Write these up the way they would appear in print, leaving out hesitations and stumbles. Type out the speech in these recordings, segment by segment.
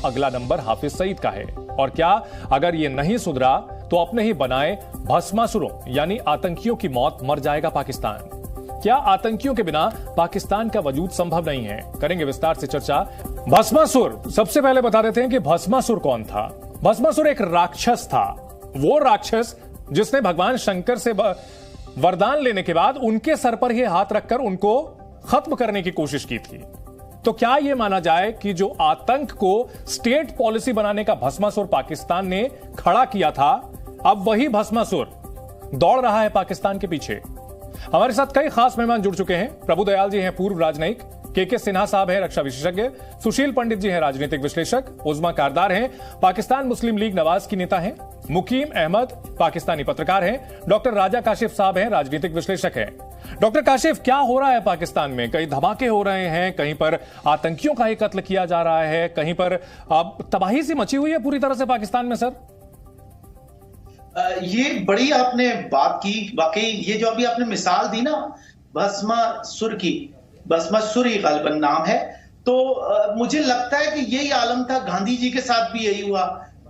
अगला नंबर हाफिज सईद का है। और क्या अगर ये नहीं सुधरा तो अपने ही बनाए भस्मासुरों यानी आतंकियों की मौत मर जाएगा पाकिस्तान। क्या आतंकियों के बिना पाकिस्तान का वजूद संभव नहीं है? करेंगे विस्तार से चर्चा। भस्मासुर, सबसे पहले बता देते हैं कि भस्मासुर कौन था। भस्मासुर एक राक्षस था, वो राक्षस जिसने भगवान शंकर से वरदान लेने के बाद उनके सर पर ही हाथ रखकर उनको खत्म करने की कोशिश की थी। तो क्या यह माना जाए कि जो आतंक को स्टेट पॉलिसी बनाने का भस्मासुर पाकिस्तान ने खड़ा किया था, अब वही भस्मासुर दौड़ रहा है पाकिस्तान के पीछे। हमारे साथ कई खास मेहमान जुड़ चुके हैं। प्रभु दयाल जी हैं पूर्व राजनयिक, के सिन्हा साहब हैं रक्षा विशेषज्ञ, सुशील पंडित जी हैं राजनीतिक विश्लेषक, उज़मा कारदार हैं पाकिस्तान मुस्लिम लीग नवाज की नेता हैं, मुकीम अहमद पाकिस्तानी पत्रकार हैं, डॉक्टर राजा काशिफ साहब हैं राजनीतिक विश्लेषक हैं। डॉक्टर काशिफ, क्या हो रहा है पाकिस्तान में? कई धमाके हो रहे हैं, कहीं पर आतंकियों का ही कत्ल किया जा रहा है, कहीं पर तबाही सी मची हुई है पूरी तरह से पाकिस्तान में। सर ये बड़ी आपने बात की, वाकई ये जो अभी आपने मिसाल दी ना भस्मासुर की, भस्मासुर ही गालिबन नाम है, तो मुझे लगता है कि यही आलम था गांधी जी के साथ भी यही हुआ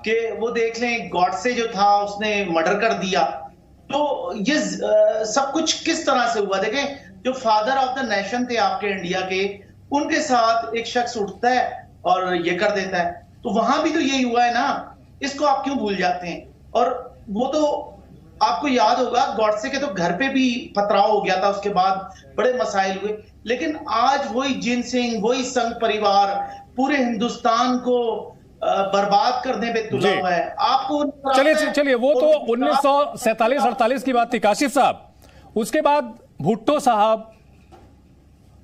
कि वो देख लें गॉडसे जो था उसने मर्डर कर दिया। तो ये सब कुछ किस तरह से हुआ? देखें, जो फादर ऑफ द नेशन थे आपके इंडिया के, उनके साथ एक शख्स उठता है और ये कर देता है। तो वहां भी तो यही हुआ है ना, इसको आप क्यों भूल जाते हैं? और वो तो आपको याद होगा गॉडसे के तो घर पे भी पथराव हो गया था, उसके बाद बड़े मसाइल हुए। लेकिन आज वही जिन सिंह, वही संघ परिवार पूरे हिंदुस्तान को बर्बाद करने पे तुला हुआ है। आपको चलिए वो तो 1947-48 की बात थी काशिफ साहब। उसके बाद भुट्टो साहब,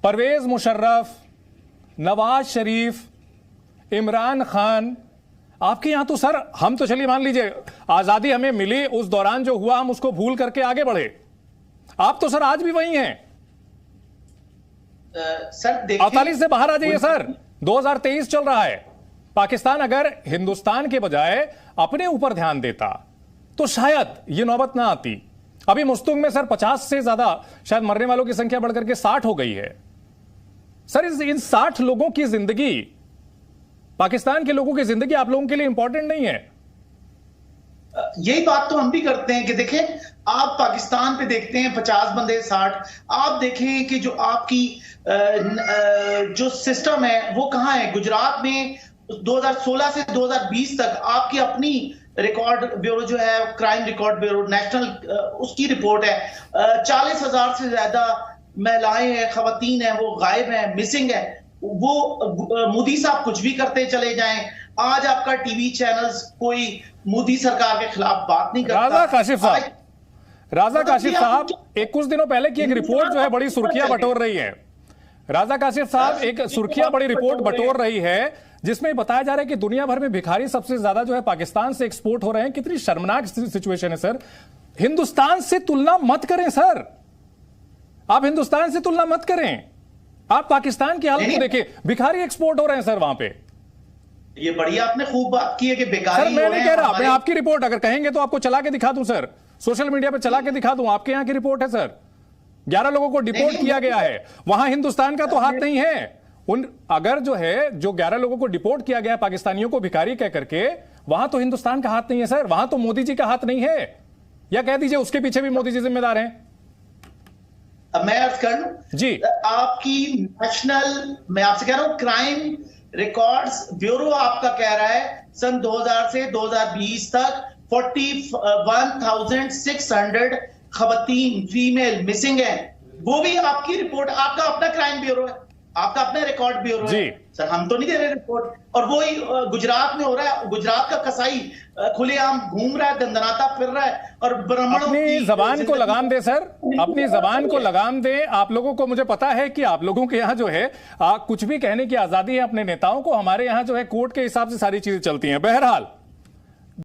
परवेज मुशर्रफ, नवाज शरीफ, इमरान खान, आपके यहां तो सर हम तो चलिए मान लीजिए आजादी हमें मिली, उस दौरान जो हुआ हम उसको भूल करके आगे बढ़े। आप तो सर आज भी वही हैं। सर 48 से बाहर आ जाइए सर, 2023 चल रहा है। पाकिस्तान अगर हिंदुस्तान के बजाय अपने ऊपर ध्यान देता तो शायद ये नौबत ना आती। अभी मुस्तुंग में सर 50 से ज्यादा शायद मरने वालों की संख्या बढ़कर के 60 हो गई है। सर इन 60 लोगों की जिंदगी, पाकिस्तान के लोगों की जिंदगी आप लोगों के लिए इंपॉर्टेंट नहीं है? यही बात तो हम भी करते हैं कि देखें, आप पाकिस्तान पे देखते हैं 50 बंदे 60, आप देखें कि जो आपकी जो सिस्टम है वो कहां है। गुजरात में 2016 से 2020 तक आपकी अपनी रिकॉर्ड ब्यूरो जो है, क्राइम रिकॉर्ड ब्यूरो नेशनल, उसकी रिपोर्ट है 40,000 से ज्यादा महिलाएं हैं, खवातीन हैं, वो गायब हैं, मिसिंग है। वो मोदी साहब कुछ भी करते चले जाएं। आज आपका टीवी चैनल्स कोई मोदी सरकार के खिलाफ बात नहीं करता। राजा काशिफ साहब एक कुछ दिनों पहले की एक रिपोर्ट जो है बड़ी सुर्खियां बटोर रही है। राजा काशिफ साहब एक सुर्खियां बड़ी रिपोर्ट बटोर रही है जिसमें बताया जा रहा है कि दुनिया भर में भिखारी सबसे ज्यादा जो है पाकिस्तान से एक्सपोर्ट हो रहे हैं। कितनी शर्मनाक सिचुएशन है सर। हिंदुस्तान से तुलना मत करें सर, आप हिंदुस्तान से तुलना मत करें। आप पाकिस्तान की हालत को देखिए, भिखारी एक्सपोर्ट हो रहे हैं सर वहां पे। ये बढ़िया आपने खूब बात की है कि बेकारी सर मैं नहीं कह रहा, मैं आपकी रिपोर्ट अगर कहेंगे तो आपको चला के दिखा दूं सर, सोशल मीडिया पे चला के दिखा दूं। आपके यहां की रिपोर्ट है सर, 11 लोगों को डिपोर्ट किया गया है। वहां हिंदुस्तान का तो हाथ नहीं है। उन अगर जो है जो 11 लोगों को डिपोर्ट किया गया है पाकिस्तानियों को भिखारी कह करके, वहां तो हिंदुस्तान का हाथ नहीं है सर, वहां तो मोदी जी का हाथ नहीं है। या कह दीजिए उसके पीछे भी मोदी जी जिम्मेदार हैं। अब मैं अर्ज कर लूं जी, आपकी नेशनल, मैं आपसे कह रहा हूं क्राइम रिकॉर्ड्स ब्यूरो आपका कह रहा है सन 2000 से 2020 तक 41,600 खवातीन फीमेल मिसिंग है। वो भी आपकी रिपोर्ट, आपका अपना क्राइम ब्यूरो है, आपका अपना रिकॉर्ड ब्यूरो है सर, हम तो नहीं दे रहे रिपोर्ट। और वो ही गुजरात में हो रहा है, गुजरात का कसाई खुलेआम घूम रहा है, दंदनाता फिर रहा है। और ब्राह्मणों अपनी जबान को लगाम दे सर, अपनी जबान को लगाम दे। आप लोगों को, मुझे पता है कि आप लोगों के यहाँ जो है कुछ भी कहने की आजादी है अपने नेताओं को। हमारे यहाँ जो है कोर्ट के हिसाब से सारी चीजें चलती हैं। बहरहाल